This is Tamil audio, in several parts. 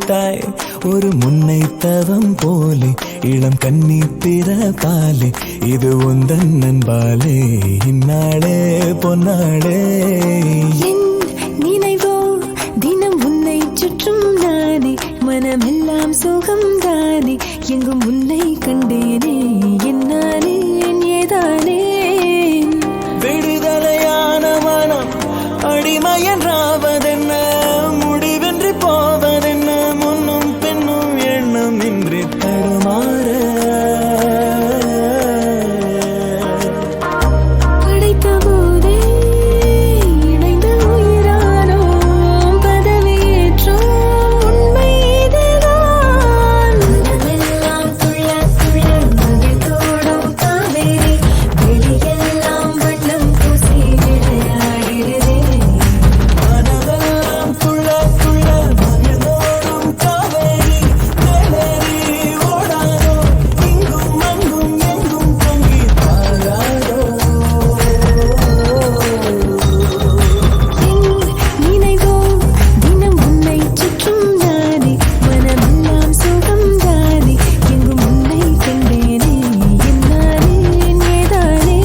விட்டாய் ஒரு முன்னை தவம் போலே இளம் கன்னி பிறப்பாலே இது உந்தன் நண்பாலே இந்நாளே பொன்னாளே என் நினைவோ தினம் உன்னை சுற்றும் நானே மனமெல்லாம் சுகம் தானே எங்கும் உன்னை கண்டேனே என்னானே ஏதானே விடுதலையான மனம் அடிமை என்றாவதென்ன முடிவென்றி போவதென்ன முன்னும் பின்னும் எண்ணம் இன்றி தடுமாற படைத்த போதே இணைந்த உயிரானோம் பதவியேற்றோம் உண்மை இதுதான் மனமெல்லாம் துள்ள துள்ள மகிழ்ந்தோடும் காவேரி வெளியெல்லாம் வண்ணம் பூசி விளையாடுகிறதே மனதெல்லாம் துள்ள துள்ள மகிழ்ந்தோடும் காவேரி தேனேறி ஓடாதோ இங்கும் அங்கும் எங்கும் பொங்கி பாராதோ என் நினைவோ தினம் உன்னை சுற்றும் நானே மனமெல்லாம் சுகம் தானே எங்கும் உன்னை கண்டேனே என்னானே ஏதானே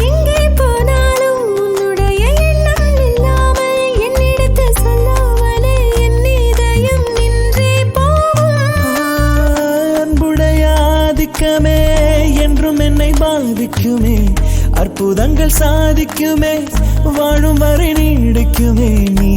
எங்கே போனாலும் உன்னுடைய எண்ணம் இல்லாமல் என்னிடத்தில் சொல்லாமலே என் இதயம் நின்றே போகும் அன்புடைய ஆதிக்கமே என்றும் என்னை பாதிக்குமே அற்புதங்கள் சாதிக்குமே வாழும் வரை நீடிக்குமே நீ